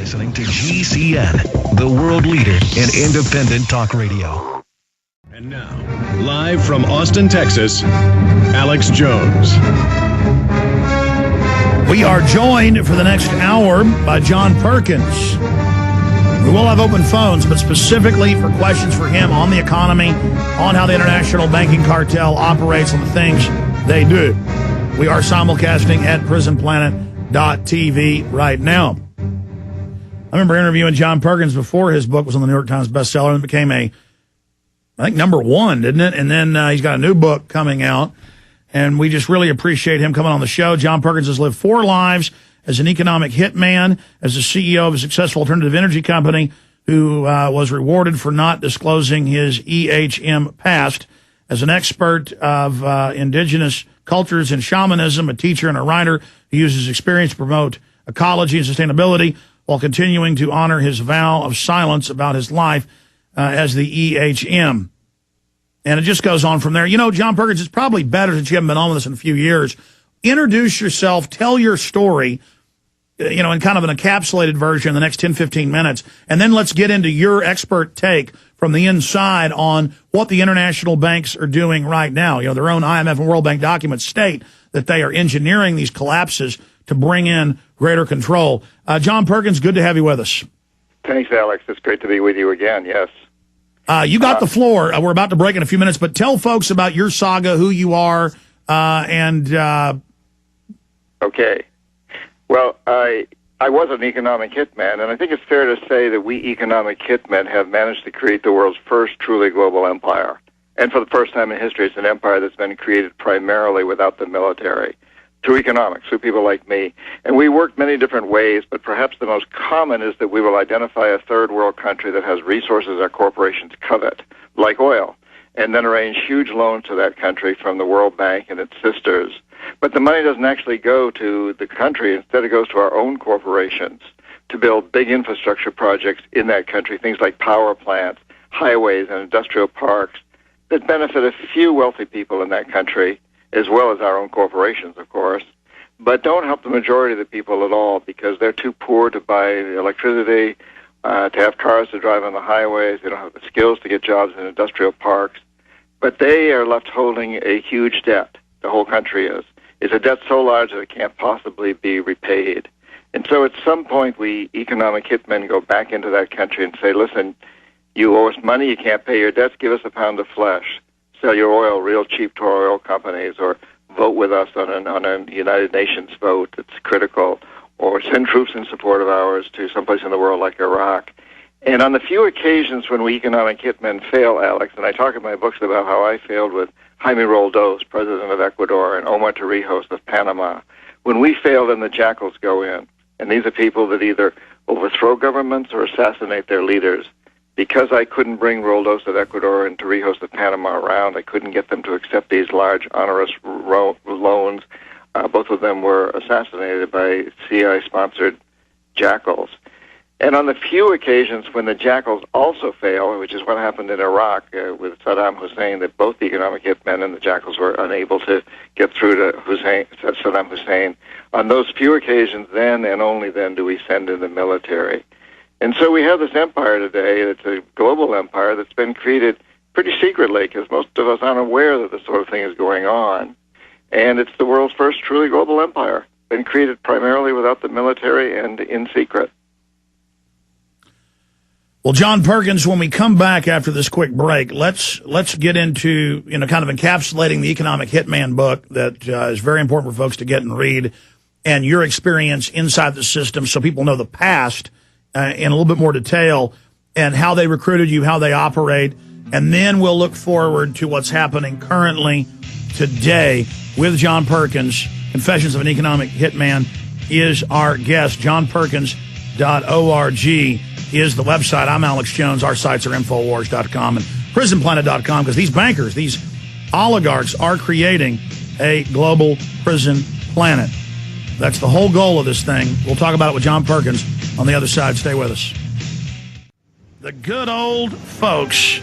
listening to GCN, the world leader in independent talk radio. And now, live from Austin, Texas, Alex Jones. We are joined for the next hour by John Perkins. We will have open phones, but specifically for questions for him on the economy, on how the international banking cartel operates, on the things they do. We are simulcasting at prisonplanet.tv right now. I remember interviewing John Perkins before his book was on the New York Times bestseller and became I think #1, didn't it? And then he's got a new book coming out, and we just really appreciate him coming on the show. John Perkins has lived 4 lives as an economic hitman, as the CEO of a successful alternative energy company who was rewarded for not disclosing his EHM past, as an expert of indigenous cultures and shamanism, a teacher and a writer who uses experience to promote ecology and sustainability while continuing to honor his vow of silence about his life as the EHM. And it just goes on from there. You know, John Perkins, it's probably better since you haven't been on with us in a few years. Introduce yourself, tell your story, you know, in kind of an encapsulated version in the next 10, 15 minutes. And then let's get into your expert take from the inside on what the international banks are doing right now. You know, their own IMF and World Bank documents state that they are engineering these collapses to bring in greater control. John Perkins, good to have you with us. Thanks, Alex. It's great to be with you again, yes. You got the floor. We're about to break in a few minutes, but tell folks about your saga, who you are, Okay. Well, I was an economic hitman, and I think it's fair to say that we economic hitmen have managed to create the world's first truly global empire. And for the first time in history, it's an empire that's been created primarily without the military, through economics, through people like me. And we work many different ways, but perhaps the most common is that we will identify a third world country that has resources our corporations covet, like oil, and then arrange huge loans to that country from the World Bank and its sisters. But the money doesn't actually go to the country. Instead, it goes to our own corporations to build big infrastructure projects in that country, things like power plants, highways, and industrial parks that benefit a few wealthy people in that country, as well as our own corporations, of course, but don't help the majority of the people at all because they're too poor to buy electricity, to have cars to drive on the highways. They don't have the skills to get jobs in industrial parks. But they are left holding a huge debt. The whole country is. It's a debt so large that it can't possibly be repaid. And so at some point, we economic hitmen go back into that country and say, listen, you owe us money, you can't pay your debts, give us a pound of flesh. Sell your oil real cheap to our oil companies, or vote with us on a United Nations vote that's critical, or send troops in support of ours to someplace in the world like Iraq. And on the few occasions when we economic hitmen fail, Alex, and I talk in my books about how I failed with Jaime Roldos, president of Ecuador, and Omar Torrijos of Panama. When we fail, then the jackals go in. And these are people that either overthrow governments or assassinate their leaders. Because I couldn't bring Roldos of Ecuador and Torrijos of Panama around, I couldn't get them to accept these large, onerous loans. Both of them were assassinated by CIA-sponsored jackals. And on the few occasions when the jackals also fail, which is what happened in Iraq with Saddam Hussein, that both the economic hitmen and the jackals were unable to get through to Saddam Hussein, on those few occasions, then and only then do we send in the military. And so we have this empire today. It's a global empire that's been created pretty secretly because most of us aren't aware that this sort of thing is going on. And it's the world's first truly global empire, been created primarily without the military and in secret. Well, John Perkins, when we come back after this quick break, let's get into, you know, kind of encapsulating the Economic Hitman book that is very important for folks to get and read, and your experience inside the system so people know the past in a little bit more detail and how they recruited you, how they operate, and then we'll look forward to what's happening currently today with John Perkins. Confessions of an Economic Hitman is our guest. JohnPerkins.org is the website. I'm Alex Jones. Our sites are Infowars.com and PrisonPlanet.com because these bankers, these oligarchs are creating a global prison planet. That's the whole goal of this thing. We'll talk about it with John Perkins on the other side. Stay with us. The good old folks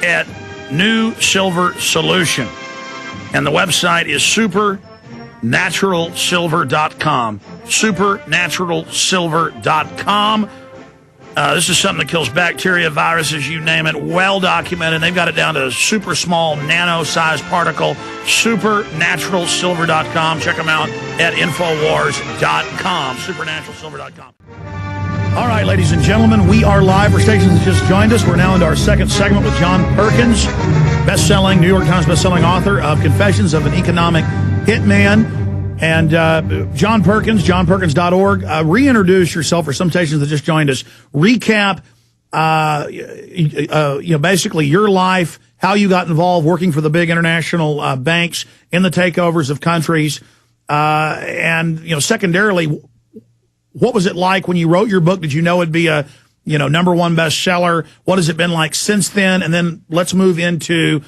at New Silver Solution. And the website is supernaturalsilver.com. supernaturalsilver.com. This is something that kills bacteria, viruses, you name it, well documented. They've got it down to a super small nano-sized particle. Supernaturalsilver.com. Check them out at Infowars.com. Supernaturalsilver.com. All right, ladies and gentlemen, we are live for stations that just joined us. We're now into our second segment with John Perkins, New York Times bestselling author of Confessions of an Economic Hitman. And John Perkins, johnperkins.org. Reintroduce yourself for some stations that just joined us. Recap, basically your life, how you got involved working for the big international banks in the takeovers of countries, and secondarily, what was it like when you wrote your book? Did you know it'd be a number one bestseller? What has it been like since then? And then let's move into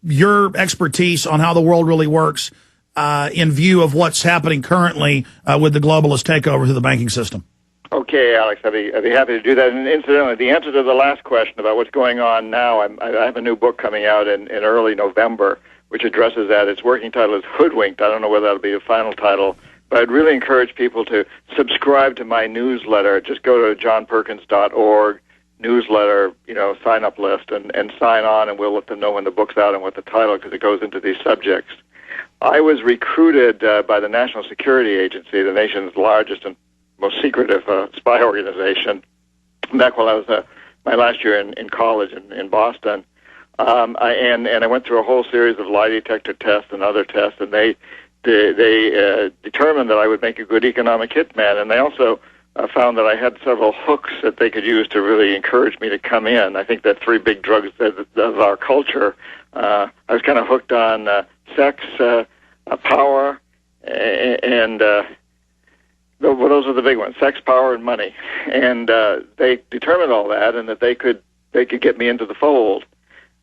your expertise on how the world really works. In view of what's happening currently with the globalist takeover to the banking system. Okay, Alex, I'd be happy to do that. And incidentally, the answer to the last question about what's going on now, I have a new book coming out in early November, which addresses that. Its working title is Hoodwinked. I don't know whether that'll be the final title, but I'd really encourage people to subscribe to my newsletter. Just go to johnperkins.org, newsletter, sign-up list, and sign on, and we'll let them know when the book's out and what the title, because it goes into these subjects. I was recruited by the National Security Agency, the nation's largest and most secretive spy organization, back while I was my last year in college in Boston. I went through a whole series of lie detector tests and other tests, and they determined that I would make a good economic hitman, and they also found that I had several hooks that they could use to really encourage me to come in. I think that three big drugs of our culture, I was kind of hooked on sex, power, and those are the big ones: sex, power, and money. And they determined all that, and that they could get me into the fold.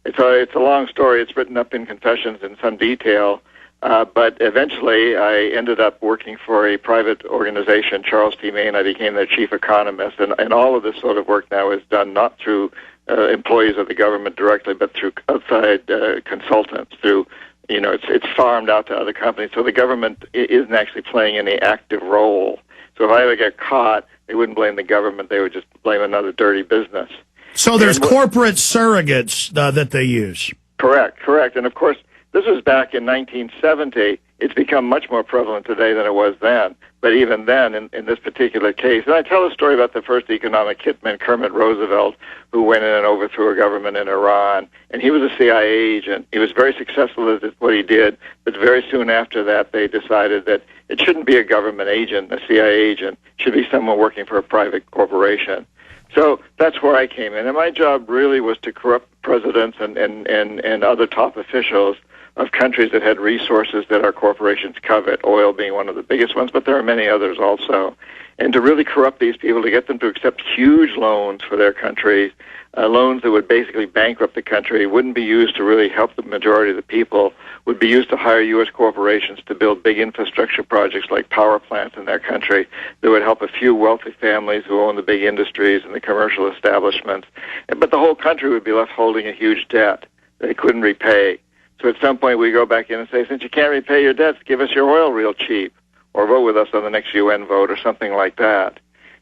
It's a long story. It's written up in Confessions in some detail, but eventually I ended up working for a private organization, Charles T. Main. I became their chief economist, and all of this sort of work now is done not through employees of the government directly, but through outside consultants, through it's farmed out to other companies, so the government isn't actually playing any active role. So if I ever get caught, they wouldn't blame the government; they would just blame another dirty business. So there's corporate surrogates that they use. Correct. And of course, this was back in 1970. It's become much more prevalent today than it was then. But even then, in this particular case, and I tell a story about the first economic hitman, Kermit Roosevelt, who went in and overthrew a government in Iran. And he was a CIA agent. He was very successful at what he did, but very soon after that, they decided that it shouldn't be a government agent, a CIA agent. It should be someone working for a private corporation. So that's where I came in. And my job really was to corrupt presidents and other top officials of countries that had resources that our corporations covet, oil being one of the biggest ones, but there are many others also, and to really corrupt these people, to get them to accept huge loans for their countries, loans that would basically bankrupt the country, wouldn't be used to really help the majority of the people, would be used to hire U.S. corporations to build big infrastructure projects like power plants in their country that would help a few wealthy families who own the big industries and the commercial establishments. But the whole country would be left holding a huge debt they couldn't repay. So at some point we go back in and say, since you can't repay your debts, give us your oil real cheap, or vote with us on the next UN vote, or something like that.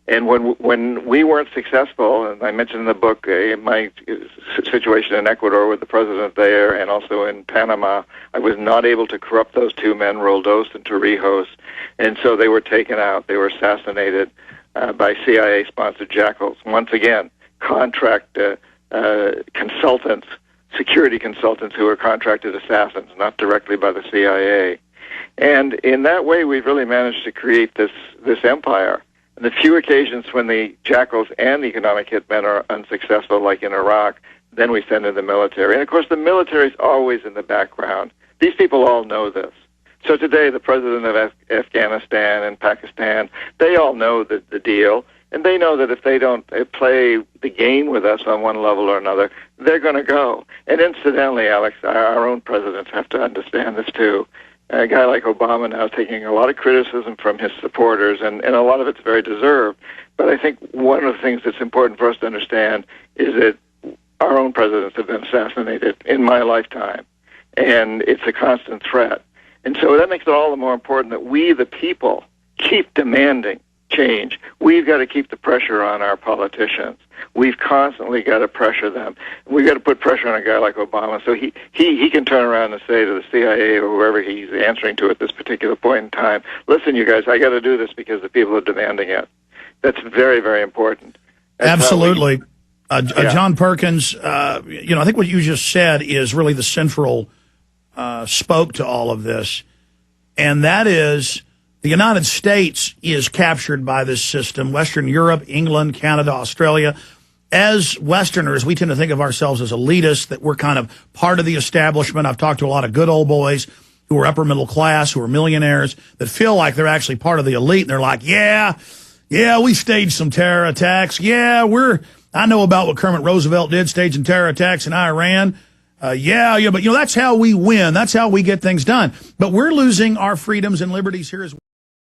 And when we weren't successful, and I mentioned in the book my situation in Ecuador with the president there, and also in Panama, I was not able to corrupt those two men, Roldos and Torrijos, and so they were taken out. They were assassinated by CIA-sponsored jackals. Once again, contract consultants, security consultants who are contracted assassins, not directly by the CIA. And in that way, we've really managed to create this empire. And the few occasions when the jackals and the economic hitmen are unsuccessful, like in Iraq, then we send in the military. And of course, the military is always in the background. These people all know this. So today, the president of Afghanistan and Pakistan, they all know the deal. And they know that if they don't play the game with us on one level or another, they're going to go. And incidentally, Alex, our own presidents have to understand this too. A guy like Obama now is taking a lot of criticism from his supporters, and a lot of it's very deserved. But I think one of the things that's important for us to understand is that our own presidents have been assassinated in my lifetime, and it's a constant threat. And so that makes it all the more important that we, the people, keep demanding change. We've got to keep the pressure on our politicians. We've constantly got to pressure them. We've got to put pressure on a guy like Obama so he can turn around and say to the CIA or whoever he's answering to at this particular point in time, listen, you guys, I got to do this because the people are demanding it. That's very, very important. Absolutely. John Perkins, I think what you just said is really the central spoke to all of this, and that is the United States is captured by this system. Western Europe, England, Canada, Australia. As Westerners, we tend to think of ourselves as elitists, that we're kind of part of the establishment. I've talked to a lot of good old boys who are upper middle class, who are millionaires, that feel like they're actually part of the elite, and they're like, yeah, we staged some terror attacks. Yeah, I know about what Kermit Roosevelt did, staging terror attacks in Iran. But that's how we win. That's how we get things done. But we're losing our freedoms and liberties here as well.